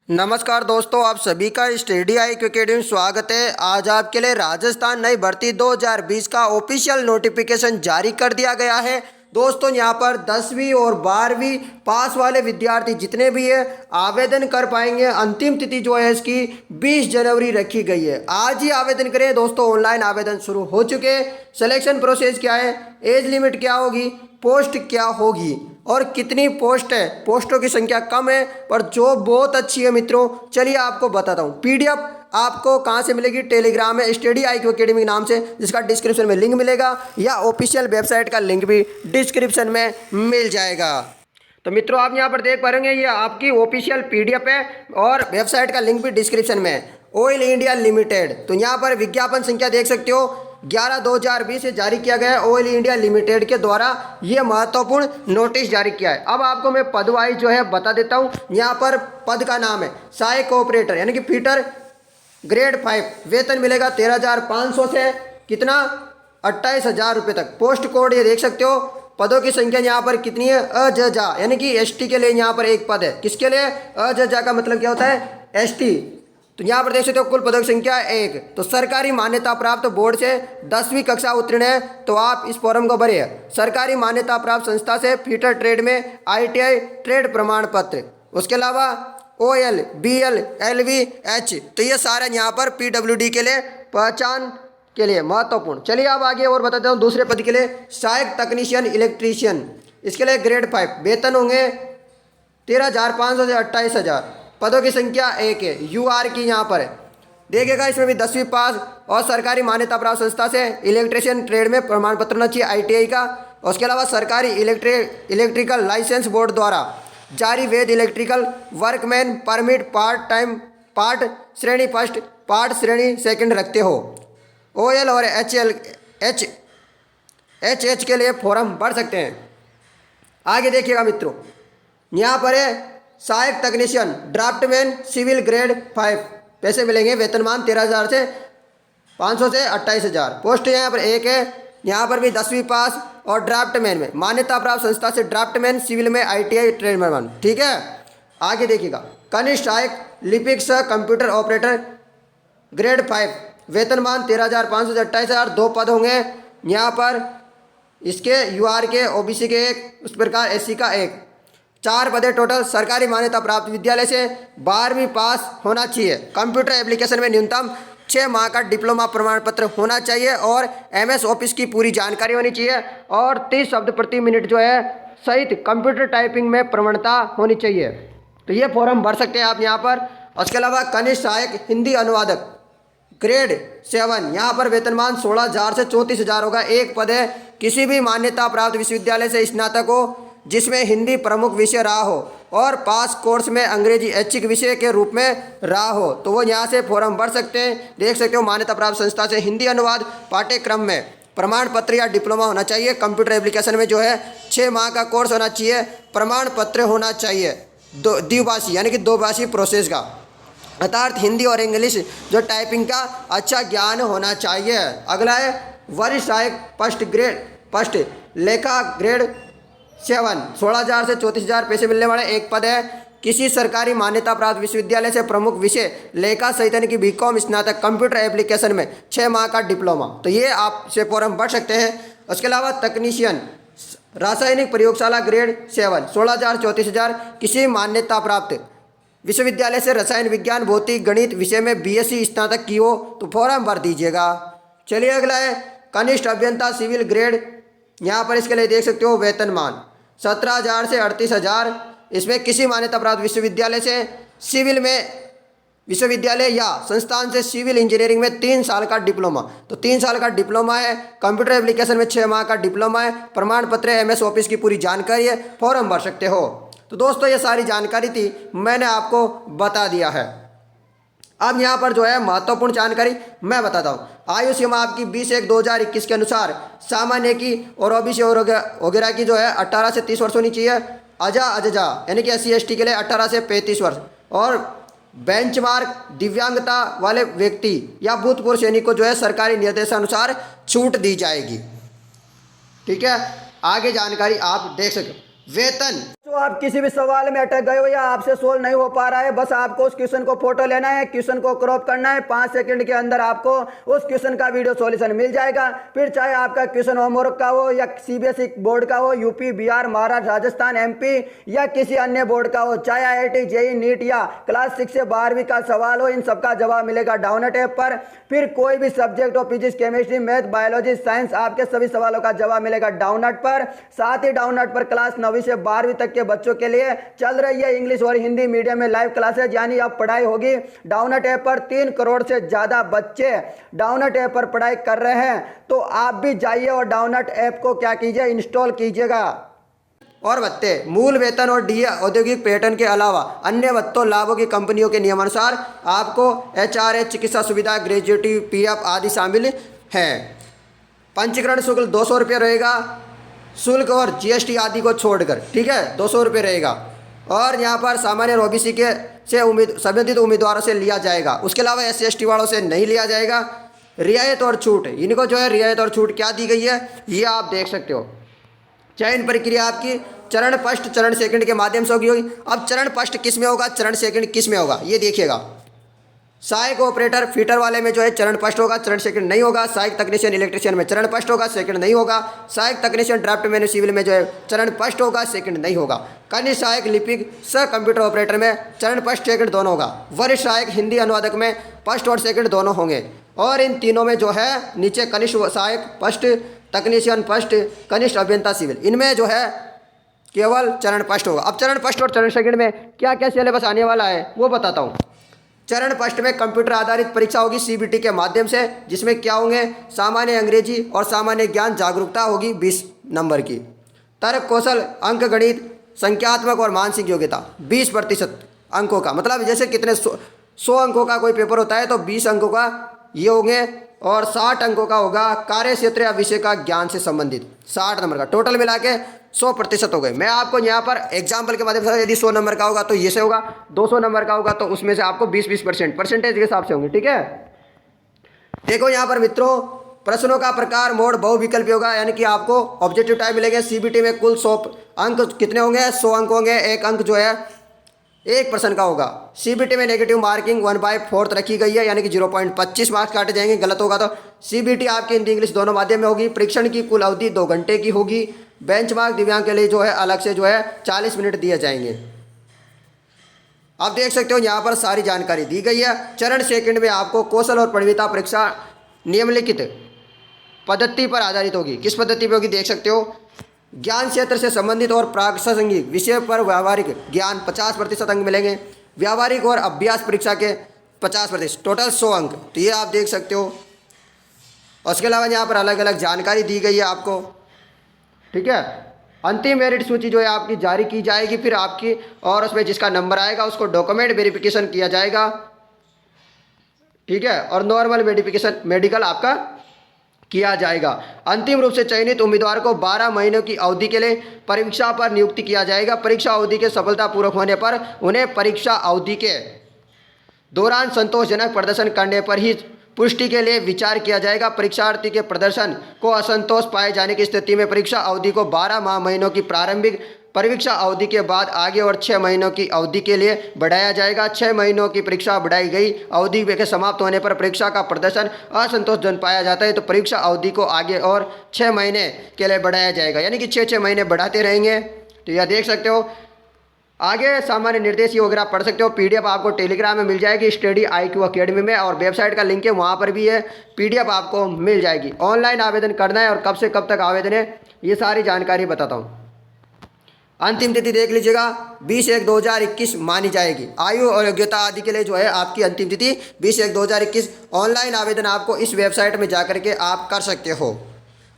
नमस्कार दोस्तों, आप सभी का स्टडी आई अकेडमी में स्वागत है। आज आपके लिए राजस्थान नई भर्ती 2020 का ऑफिशियल नोटिफिकेशन जारी कर दिया गया है। दोस्तों यहाँ पर 10वीं और 12वीं पास वाले विद्यार्थी जितने भी है आवेदन कर पाएंगे। अंतिम तिथि जो है इसकी 20 जनवरी रखी गई है। आज ही आवेदन करें दोस्तों, ऑनलाइन आवेदन शुरू हो चुके हैं। सिलेक्शन प्रोसेस क्या है, एज लिमिट क्या होगी, पोस्ट क्या होगी और कितनी पोस्ट है। पोस्टों की संख्या कम है पर जॉब बहुत अच्छी है मित्रों। चलिए आपको बताता हूँ। पीडीएफ आपको कहाँ से मिलेगी, टेलीग्राम में स्टडी IQ अकेडमी के नाम से, जिसका डिस्क्रिप्शन में लिंक मिलेगा, या ऑफिशियल वेबसाइट का लिंक भी डिस्क्रिप्शन में मिल जाएगा। तो मित्रों आप यहाँ पर देख पा रहे हैं, ये आपकी ऑफिशियल पीडीएफ है और वेबसाइट का लिंक भी डिस्क्रिप्शन में है। ऑयल इंडिया लिमिटेड, तो यहाँ पर विज्ञापन संख्या देख सकते हो 11/2020 से जारी किया गया है। ऑयल इंडिया लिमिटेड के द्वारा ये महत्वपूर्ण नोटिस जारी किया है। अब आपको मैं पद वाइज जो है बता देता हूँ। यहाँ पर पद का नाम है सहायक ऑपरेटर यानी कि फीटर, ग्रेड 5, वेतन मिलेगा 13,500 से कितना 28,000 रुपये तक। पोस्ट कोड ये देख सकते हो। पदों की संख्या यहाँ पर कितनी है, अजजा यानी कि ST के लिए यहाँ पर एक पद है। किसके लिए, अजजा का मतलब क्या होता है, ST। तो यहाँ पर देख सकते हो कुल पदों की संख्या 1। तो सरकारी मान्यता प्राप्त बोर्ड से 10वीं कक्षा उत्तीर्ण है तो आप इस फॉर्म को भरिए। सरकारी मान्यता प्राप्त संस्था से फीटर ट्रेड में ITI ट्रेड प्रमाण पत्र, उसके अलावा OL, BL, LV, H, तो ये सारे यहाँ पर PWD के लिए पहचान के लिए महत्वपूर्ण। चलिए अब आगे और बताता हूँ। दूसरे पद के लिए सहायक तकनीशियन इलेक्ट्रीशियन, इसके लिए ग्रेड 5, वेतन होंगे 13,500 से 28,000। पदों की संख्या 1 है। UR की यहाँ पर है, देखिएगा इसमें भी 10वीं पास और सरकारी मान्यता प्राप्त संस्था से इलेक्ट्रीशियन ट्रेड में प्रमाण पत्र होना चाहिए ITI का। उसके अलावा सरकारी इलेक्ट्रिकल लाइसेंस बोर्ड द्वारा जारी वैध electrical workman permit part time part श्रेणी फर्स्ट, पार्ट श्रेणी सेकंड रखते हो। OL और HH के लिए फॉर्म भर सकते हैं। आगे देखिएगा मित्रों, यहाँ पर है सहायक तकनीशियन ड्राफ्टमैन सिविल ग्रेड 5, पैसे मिलेंगे वेतनमान 13,000 से 500 से 28,000। पोस्ट यहाँ पर 1 है। यहाँ पर भी 10वीं पास और ड्राफ्टमैन में मान्यता प्राप्त संस्था से ड्राफ्टमैन, सिविल में ITI ट्रेड प्रमाण, ठीक है। आगे देखिएगा कनिष्ठ सहायक लिपिक सह कंप्यूटर ऑपरेटर ग्रेड 5, वेतनमान 13,500 से 28,000। 2 पद होंगे यहाँ पर, इसके UR के, OBC के 1, उस प्रकार SC का 1। 4 पदे टोटल। सरकारी मान्यता प्राप्त विद्यालय से 12वीं पास होना चाहिए। कंप्यूटर एप्लीकेशन में न्यूनतम 6 माह का डिप्लोमा प्रमाण पत्र होना चाहिए और MS ऑफिस की पूरी जानकारी होनी चाहिए और 30 शब्द प्रति मिनट जो है सहित कंप्यूटर टाइपिंग में प्रवणता होनी चाहिए। तो ये फॉर्म भर सकते हैं आप यहाँ पर। उसके अलावा कनिष्ठ सहायक हिंदी अनुवादक ग्रेड 7, यहाँ पर वेतनमान 16,000 से 34,000 होगा। 1 पद है। किसी भी मान्यता प्राप्त विश्वविद्यालय से स्नातक हो जिसमें हिंदी प्रमुख विषय रहा हो और पास कोर्स में अंग्रेजी ऐच्छिक विषय के रूप में रहा हो तो वो यहाँ से फॉर्म भर सकते हैं। देख सकते हो मान्यता प्राप्त संस्था से हिंदी अनुवाद पाठ्यक्रम में प्रमाण पत्र या डिप्लोमा होना चाहिए। कंप्यूटर एप्लीकेशन में जो है 6 माह का कोर्स होना चाहिए। प्रमाण पत्र होना चाहिए द्विभाषी यानी कि 2 भाषी प्रोसेस का, अर्थात हिंदी और इंग्लिश जो टाइपिंग का अच्छा ज्ञान होना चाहिए। अगला है वरिष्ठ सहायक फर्स्ट लेखा ग्रेड 7, 16,000 से 34,000 पैसे मिलने वाले। 1 पद है। किसी सरकारी मान्यता प्राप्त विश्वविद्यालय से प्रमुख विषय लेखा सहित यानी कि BCom स्नातक कंप्यूटर एप्लीकेशन में 6 माह का डिप्लोमा, तो ये आप से फॉर्म भर सकते हैं। उसके अलावा तकनीशियन रासायनिक प्रयोगशाला ग्रेड 7, 16,000 34,000। किसी मान्यता प्राप्त विश्वविद्यालय से रसायन विज्ञान भौतिक गणित विषय में BSc स्नातक की हो तो फॉर्म भर दीजिएगा। चलिए अगला है कनिष्ठ अभियंता सिविल ग्रेड, यहाँ पर इसके लिए देख सकते हो वेतनमान 17,000 से 38,000। इसमें किसी मान्यता प्राप्त विश्वविद्यालय से सिविल में विश्वविद्यालय या संस्थान से सिविल इंजीनियरिंग में 3 साल का डिप्लोमा, तो 3 साल का डिप्लोमा है। कंप्यूटर एप्लीकेशन में 6 माह का डिप्लोमा है। प्रमाण पत्र MS ऑफिस की पूरी जानकारी है, फॉर्म भर सकते हो। तो दोस्तों ये सारी जानकारी थी, मैंने आपको बता दिया है। अब यहाँ पर जो है महत्वपूर्ण जानकारी मैं बताता हूँ। आयु सीमा आपकी 20/1/2021 के अनुसार सामान्य की और OBC और वगैरह की जो है 18 से 30 वर्ष होनी चाहिए। अजजा यानी कि SC ST के लिए 18 से 35 वर्ष और बेंचमार्क दिव्यांगता वाले व्यक्ति या भूतपूर्व सैनिक को जो है सरकारी निर्देशानुसार छूट दी जाएगी। ठीक है, आगे जानकारी आप देख सकते हो। वेतन आप किसी भी सवाल में अटक गए हो या आपसे सोल्व नहीं हो पा रहा है, बस आपको उस क्वेश्चन को फोटो लेना है, क्वेश्चन को क्रॉप करना है, 5 सेकंड के अंदर आपको उस क्वेश्चन का वीडियो सॉल्यूशन मिल जाएगा। फिर चाहे आपका क्वेश्चन होमवर्क का हो या सीबीएसई बोर्ड का हो, यूपी, बिहार, महाराष्ट्र, राजस्थान, एमपी या किसी अन्य बोर्ड का हो, चाहे आईआईटी, जेईई, नीट या क्लास 6 से 12वीं का सवाल हो, इन सबका जवाब मिलेगा डाउनलोड ऐप पर। फिर कोई भी सब्जेक्ट हो, physics, chemistry, math, biology, science, आपके सभी सवालों का जवाब मिलेगा डाउनलोड पर। साथ ही डाउनलोड पर क्लास 9वीं से 12वीं तक के बच्चों के लिए चल रही है इंग्लिश और हिंदी मीडियम में लाइव क्लासेज, यानी अब पढ़ाई होगी डाउनलोड ऐप पर। 3 करोड़ से ज्यादा बच्चे डाउनलोड ऐप पर पढ़ाई कर रहे हैं, तो आप भी जाइए और डाउनलोड ऐप को क्या कीजिए, इंस्टॉल कीजिएगा। और भत्ते, मूल वेतन और डीए औद्योगिक पर्यटन के अलावा अन्य भत्तों लाभों की कंपनियों के नियमानुसार आपको एचआरए, चिकित्सा सुविधा, ग्रेजुएटी, पीएफ आदि शामिल है। पंजीकरण शुल्क 200 रुपये रहेगा, शुल्क और जीएसटी आदि को छोड़कर, ठीक है, 200 रुपये रहेगा। और यहाँ पर सामान्य और ओबीसी के से संबंधित उम्मीदवारों से लिया जाएगा। उसके अलावा SC/ST वालों से नहीं लिया जाएगा। रियायत और छूट, इनको जो है रियायत और छूट क्या दी गई है ये आप देख सकते हो। चयन प्रक्रिया आपकी चरण फर्स्ट, चरण सेकंड के माध्यम से होगी। अब चरण फर्स्ट किस में होगा, चरण सेकंड किस में होगा, ये देखिएगा। सहायक ऑपरेटर फीटर वाले में जो है चरण फर्स्ट होगा, चरण सेकंड नहीं होगा। सहायक तकनीशियन इलेक्ट्रिशियन में चरण फर्स्ट होगा, सेकंड नहीं होगा। सहायक तकनीशियन ड्राफ्टमैन सिविल में जो है चरण फर्स्ट होगा, सेकंड नहीं होगा। कनिष्ठ सहायक लिपिक सह कंप्यूटर ऑपरेटर में चरण फर्स्ट सेकंड दोनों होगा। वरिष्ठ सहायक हिंदी अनुवादक में फर्स्ट और सेकंड दोनों होंगे। और इन तीनों में जो है नीचे कनिष्ठ सहायक फर्स्ट, तकनीशियन फर्स्ट, कनिष्ठ अभियंता सिविल, इनमें जो है केवल चरण फर्स्ट होगा। अब चरण फर्स्ट और चरण सेकंड में क्या क्या सिलेबस आने वाला है वो बताता हूँ। चरण फर्स्ट में कंप्यूटर आधारित परीक्षा होगी सीबीटी के माध्यम से, जिसमें क्या होंगे, सामान्य अंग्रेजी और सामान्य ज्ञान जागरूकता होगी 20 नंबर की। तर्क कौशल, अंक गणित, संख्यात्मक और मानसिक योग्यता 20% अंकों का, मतलब जैसे कितने 100 अंकों का कोई पेपर होता है तो 20 अंकों का ये होंगे। और 60 अंकों का होगा कार्य क्षेत्र या विषय का ज्ञान से संबंधित, 60 नंबर का। टोटल मिला के 100% हो गए। मैं आपको यहाँ पर एग्जाम्पल के माध्यम से, यदि 100 नंबर का होगा तो ये से होगा, 200 नंबर का होगा तो उसमें से आपको 20-20% परसेंटेज के हिसाब से होंगे, ठीक है। देखो यहाँ पर मित्रों, प्रश्नों का प्रकार, मोड, बहुविकल्पी होगा, यानी कि आपको ऑब्जेक्टिव टाइप मिलेंगे। सीबीटी में कुल 100 अंक कितने होंगे, 100 अंक होंगे। एक अंक जो है एक प्रश्न का होगा। सीबीटी में नेगेटिव मार्किंग 1/4 रखी गई है, यानी कि 0.25 मार्क्स काटे जाएंगे गलत होगा तो। सीबीटी आपकी हिंदी इंग्लिश दोनों माध्यम में होगी। परीक्षण की कुल अवधि 2 घंटे की होगी। बेंचमार्क दिव्यांग के लिए जो है अलग से जो है 40 मिनट दिए जाएंगे। आप देख सकते हो यहाँ पर सारी जानकारी दी गई है। चरण सेकंड में आपको कौशल और प्रवीणता परीक्षा निम्नलिखित पद्धति पर आधारित होगी। किस पद्धति पर होगी देख सकते हो। ज्ञान क्षेत्र से संबंधित और प्रासंगिक विषय पर व्यावहारिक ज्ञान 50% अंक मिलेंगे। व्यावहारिक और अभ्यास परीक्षा के 50%, टोटल 100 अंक। तो ये आप देख सकते हो। और उसके अलावा यहाँ पर अलग अलग जानकारी दी गई है आपको, ठीक है। अंतिम मेरिट सूची जो है आपकी जारी की जाएगी फिर आपकी, और उसमें जिसका नंबर आएगा उसको डॉक्यूमेंट वेरिफिकेशन किया जाएगा, ठीक है। और नॉर्मल वेरिफिकेशन मेडिकल आपका किया जाएगा। अंतिम रूप से चयनित उम्मीदवार को 12 महीनों की अवधि के लिए परीक्षा पर नियुक्त किया जाएगा। परीक्षा अवधि के सफलतापूर्वक होने पर उन्हें परीक्षा अवधि के दौरान संतोषजनक प्रदर्शन करने पर ही पुष्टि के लिए विचार किया जाएगा। परीक्षार्थी के प्रदर्शन को असंतोष पाए जाने की स्थिति में परीक्षा अवधि को 12 महीनों की प्रारंभिक परीक्षा अवधि के बाद आगे और 6 महीनों की अवधि के लिए बढ़ाया जाएगा। 6 महीनों की परीक्षा बढ़ाई गई अवधि के समाप्त होने पर परीक्षा का प्रदर्शन असंतोषजनक पाया जाता है तो परीक्षा अवधि को आगे और 6 महीने के लिए बढ़ाया जाएगा, यानी कि 6 महीने बढ़ाते रहेंगे। तो यह देख सकते हो। आगे सामान्य निर्देश ये वगैरह पढ़ सकते हो। पीडीएफ आपको टेलीग्राम में मिल जाएगी स्टडी IQ अकेडमी में, और वेबसाइट का लिंक है वहाँ पर भी है, पीडीएफ आपको मिल जाएगी। ऑनलाइन आवेदन करना है और कब से कब तक आवेदन है ये सारी जानकारी बताता हूँ। अंतिम तिथि देख लीजिएगा, 20/1/2021 मानी जाएगी। आयु और योग्यता आदि के लिए जो है आपकी अंतिम तिथि 20/1/2021। ऑनलाइन आवेदन आपको इस वेबसाइट में जाकर के आप कर सकते हो।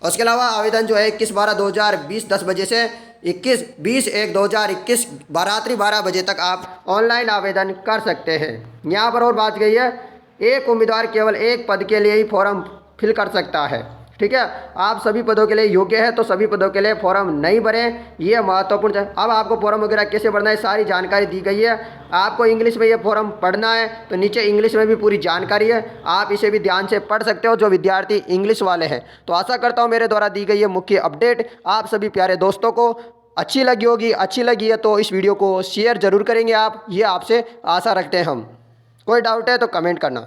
उसके अलावा आवेदन जो है 21/12/2020 10 बजे से 20/1/2021 रात्रि 12 बजे तक आप ऑनलाइन आवेदन कर सकते हैं। यहाँ पर और बात गई है, एक उम्मीदवार केवल एक पद के लिए ही फॉर्म फिल कर सकता है, ठीक है। आप सभी पदों के लिए योग्य है तो सभी पदों के लिए फॉर्म नहीं भरें, ये महत्वपूर्ण है। अब आपको फॉर्म वगैरह कैसे भरना है सारी जानकारी दी गई है। आपको इंग्लिश में ये फॉर्म पढ़ना है तो नीचे इंग्लिश में भी पूरी जानकारी है, आप इसे भी ध्यान से पढ़ सकते हो जो विद्यार्थी इंग्लिश वाले हैं। तो आशा करता हूँ मेरे द्वारा दी गई ये मुख्य अपडेट आप सभी प्यारे दोस्तों को अच्छी लगी होगी, अच्छी लगी है तो इस वीडियो को शेयर ज़रूर करेंगे आप, ये आपसे आशा रखते हैं हम। कोई डाउट है तो कमेंट करना।